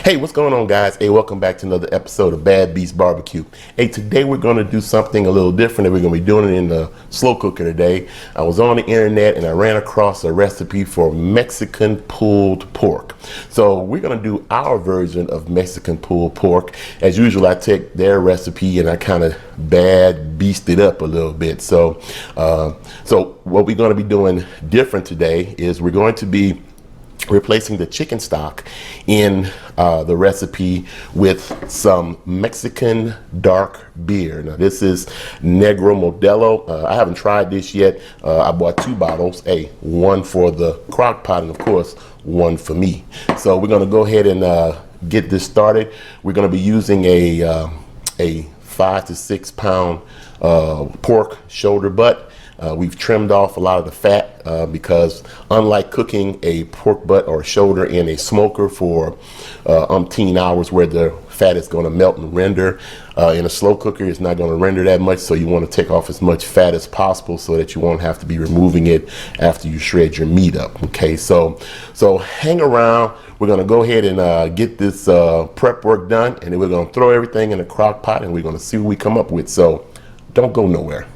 Hey, what's going on, guys? Hey, welcome back to another episode of Bad Beast Barbecue. Hey, today we're going to do something a little different. We're going to be doing it in the slow cooker today. I was on the internet and I ran across a recipe for Mexican pulled pork. So we're going to do our version of Mexican pulled pork. As usual, I take their recipe and I kind of bad beast it up a little bit. So what we're going to be doing different today is we're going to be replacing the chicken stock in the recipe with some Mexican dark beer. Now this is Negra Modelo. I haven't tried this yet. I bought 2 bottles, one for the crock pot and of course one for me. So we're going to go ahead and get this started. We're going to be using a 5 to 6 pound pork shoulder butt. We've trimmed off a lot of the fat because unlike cooking a pork butt or shoulder in a smoker for umpteen hours where the fat is going to melt and render, in a slow cooker it's not going to render that much, so you want to take off as much fat as possible so that you won't have to be removing it after you shred your meat up. Okay, so hang around. We're going to go ahead and get this prep work done, and then we're going to throw everything in a crock pot and we're going to see what we come up with. So don't go nowhere.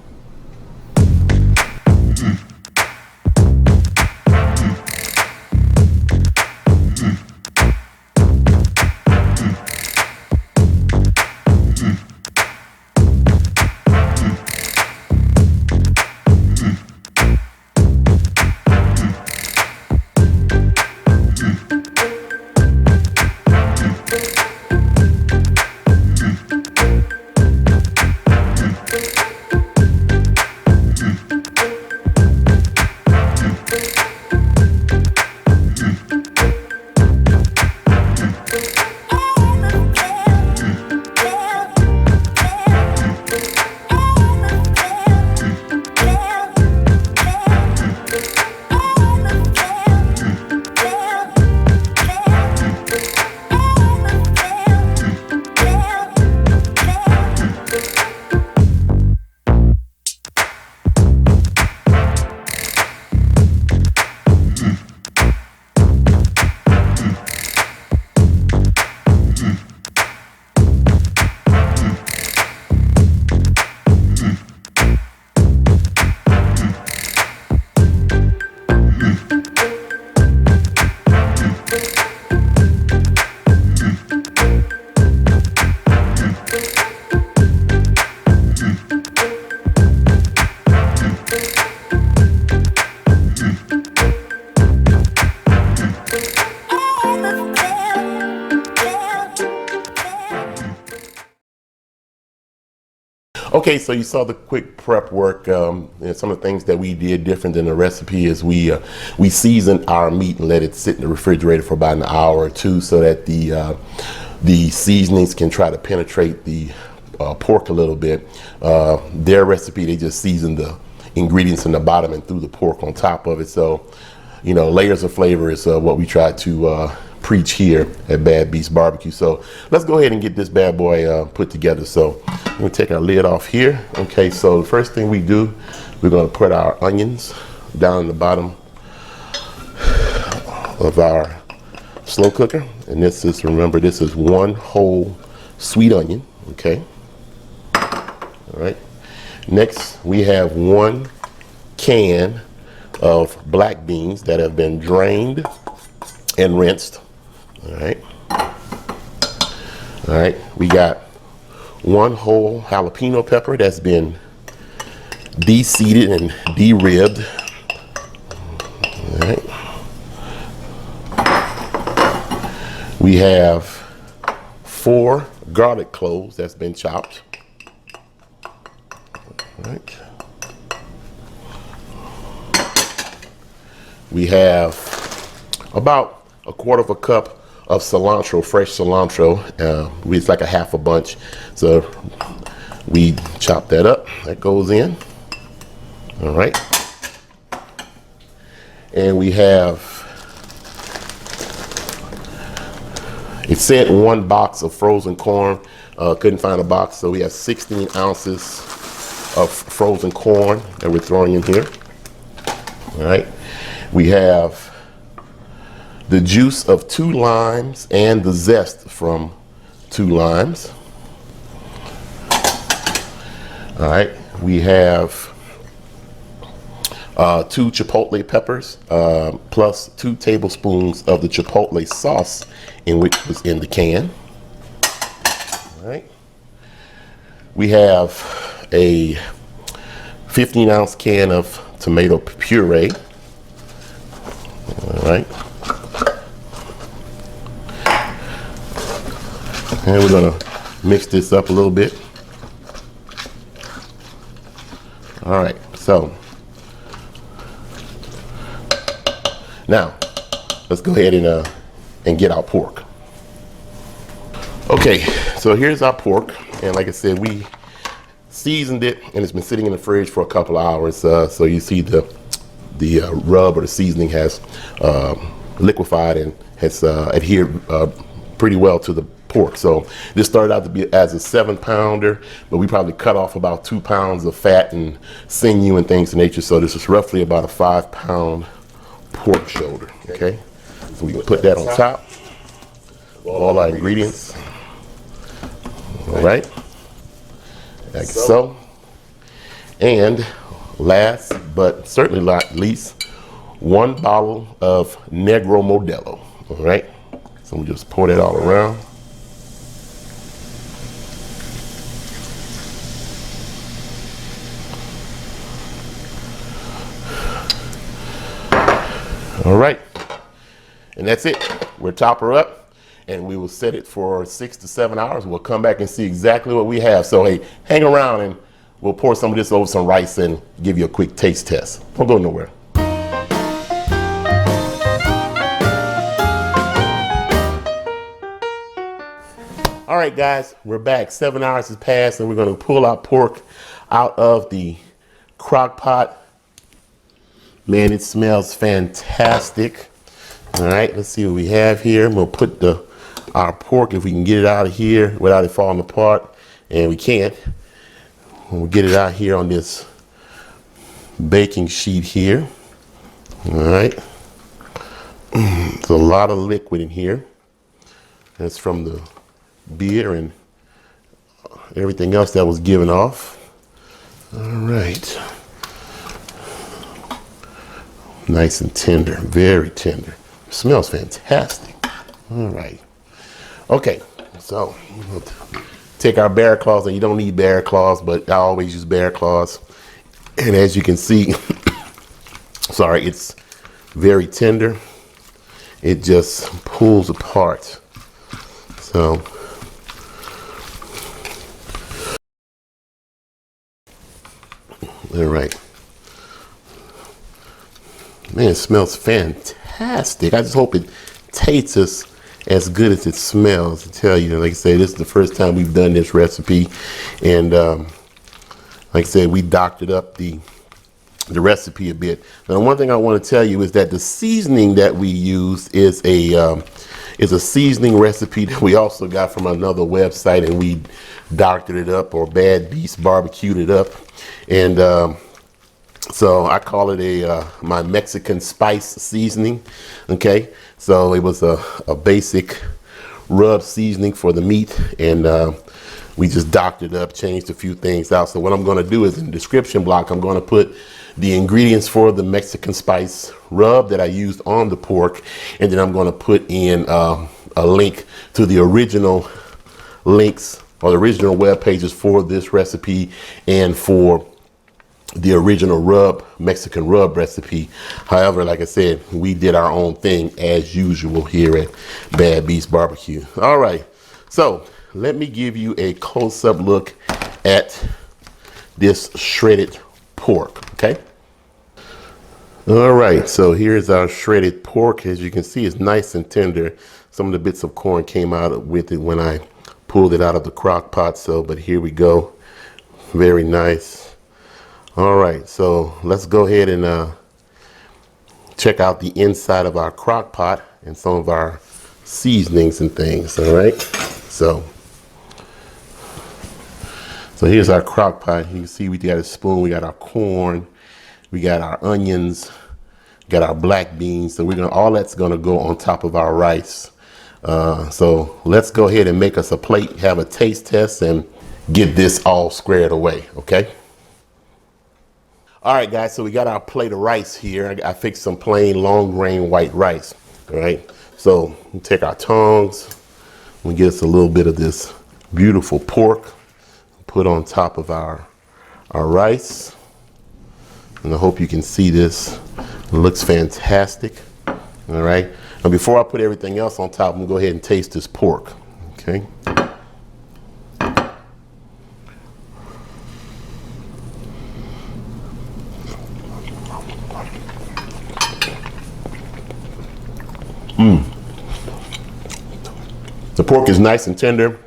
Okay, so you saw the quick prep work. And some of the things that we did different than the recipe is we seasoned our meat and let it sit in the refrigerator for about an hour or two so that the seasonings can try to penetrate the pork a little bit. Their recipe, they just seasoned the ingredients in the bottom and threw the pork on top of it. So, you know, layers of flavor is what we try to preach here at Bad Beast Barbecue. So let's go ahead and get this bad boy put together. So I'm going to take our lid off here. Okay, so the first thing we do, we're going to put our onions down in the bottom of our slow cooker. And this is, remember, this is 1 whole sweet onion. Okay. All right. Next, we have 1 can of black beans that have been drained and rinsed. All right. All right. We got 1 whole jalapeno pepper that's been de-seeded and de-ribbed. All right. We have 4 garlic cloves that's been chopped. All right. We have about 1/4 cup of cilantro, fresh cilantro. It's like a half a bunch. So we chop that up. That goes in. All right. And we have, it said 1 box of frozen corn. Couldn't find a box, so we have 16 ounces of frozen corn that we're throwing in here. All right. We have the juice of 2 limes and the zest from 2 limes. All right, we have 2 chipotle peppers, plus 2 tablespoons of the chipotle sauce in which was in the can. All right. We have a 15-ounce can of tomato puree. All right. And we're gonna mix this up a little bit. All right, so now let's go ahead and get our pork. Okay, so here's our pork, and like I said, we seasoned it, and it's been sitting in the fridge for a couple of hours. So you see the rub or the seasoning has liquefied and has adhered pretty well to the pork. So this started out to be as a 7-pounder, but we probably cut off about 2 pounds of fat and sinew and things of nature. So this is roughly about a 5-pound pork shoulder. Okay, so we can put that on top of all our ingredients. All right, like so. And last but certainly not least, 1 bottle of Negra Modelo. All right, so we just pour that all around. All right, and that's it. We'll top her up, and we will set it for 6 to 7 hours. We'll come back and see exactly what we have. So hey, hang around and we'll pour some of this over some rice and give you a quick taste test. Don't go nowhere. All right, guys, we're back. 7 hours has passed, and we're going to pull our pork out of the crock pot. Man, it smells fantastic. All right, let's see what we have here. We'll put our pork, if we can get it out of here without it falling apart, and we can't. We'll get it out here on this baking sheet here. All right. There's a lot of liquid in here. That's from the beer and everything else that was given off. All right. Nice and tender, very tender. It smells fantastic. All right. Okay, so we'll take our bear claws, and you don't need bear claws, but I always use bear claws. And as you can see, sorry, it's very tender. It just pulls apart. So, all right. Man, it smells fantastic. I just hope it tastes as good as it smells. To tell you, like I say, this is the first time we've done this recipe, and like I said, we doctored up the recipe a bit. Now, one thing I want to tell you is that the seasoning that we use is a seasoning recipe that we also got from another website, and we doctored it up, or Bad Beast barbecued it up, and so I call it my Mexican spice seasoning. Okay, so it was a basic rub seasoning for the meat, and we just doctored up, changed a few things out. So what I'm going to do is, in the description block, I'm going to put the ingredients for the Mexican spice rub that I used on the pork, and then I'm going to put in a link to the original links, or the original web pages for this recipe and for the original Mexican rub recipe. However, like I said, we did our own thing as usual here at Bad Beast Barbecue. All right, so let me give you a close-up look at this shredded pork, okay? All right, so here's our shredded pork. As you can see, it's nice and tender. Some of the bits of corn came out with it when I pulled it out of the crock pot, but here we go. Very nice. All right, so let's go ahead and check out the inside of our crock pot and some of our seasonings and things. All right, so here's our crock pot. You can see we got a spoon, we got our corn, we got our onions, got our black beans. So all that's gonna go on top of our rice. So let's go ahead and make us a plate, have a taste test, and get this all squared away, okay? All right, guys, so we got our plate of rice here. I fixed some plain long grain white rice, all right? So we take our tongs, we get us a little bit of this beautiful pork, put on top of our rice. And I hope you can see this. It looks fantastic, all right? Now, before I put everything else on top, I'm gonna go ahead and taste this pork, okay? The pork is nice and tender.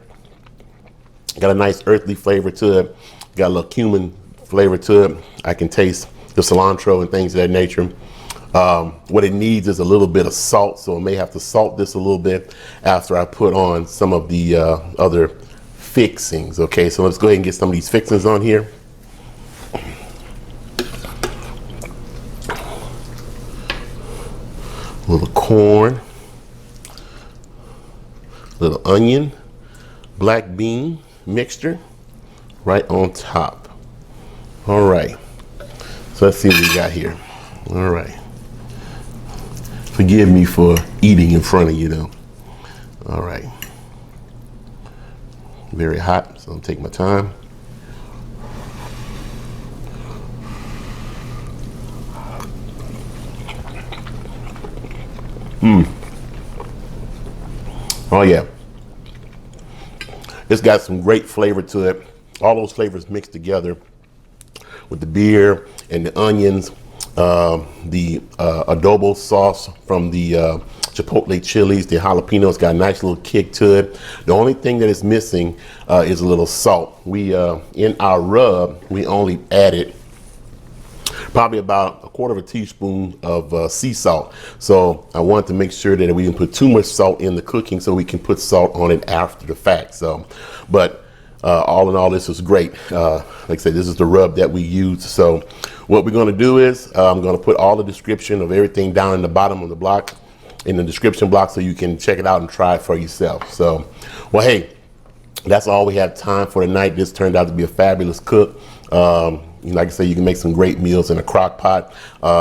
Got a nice earthly flavor to it. Got a little cumin flavor to it. I can taste the cilantro and things of that nature. What it needs is a little bit of salt, so I may have to salt this a little bit after I put on some of the other fixings. Okay, so let's go ahead and get some of these fixings on here. A little corn, little onion, black bean mixture right on top. All right, so let's see what we got here. All right. Forgive me for eating in front of you though. All right. Very hot, so I'll take my time. Oh yeah. It's got some great flavor to it. All those flavors mixed together with the beer and the onions, the adobo sauce from the chipote chilies, the jalapenos got a nice little kick to it. The only thing that is missing is a little salt. We in our rub, we only added probably about a quarter of a teaspoon of sea salt. So I wanted to make sure that we didn't put too much salt in the cooking, so we can put salt on it after the fact. So, but all in all, this is great. Like I said, this is the rub that we use. So what we're going to do is I'm going to put all the description of everything down in the bottom of the block, in the description block, so you can check it out and try it for yourself. So, well, hey, that's all we have time for tonight. This turned out to be a fabulous cook. Like I say, you can make some great meals in a crock pot.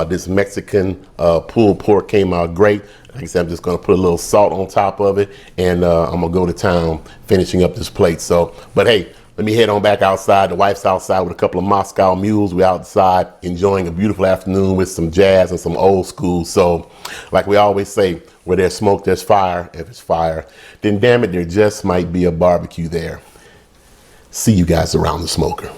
This Mexican pulled pork came out great. Like I said, I'm just gonna put a little salt on top of it, and I'm gonna go to town finishing up this plate. So, but hey, let me head on back outside. The wife's outside with a couple of Moscow mules. We're outside enjoying a beautiful afternoon with some jazz and some old school. So, like we always say, where there's smoke, there's fire. If it's fire, then damn it, there just might be a barbecue there. See you guys around the smoker.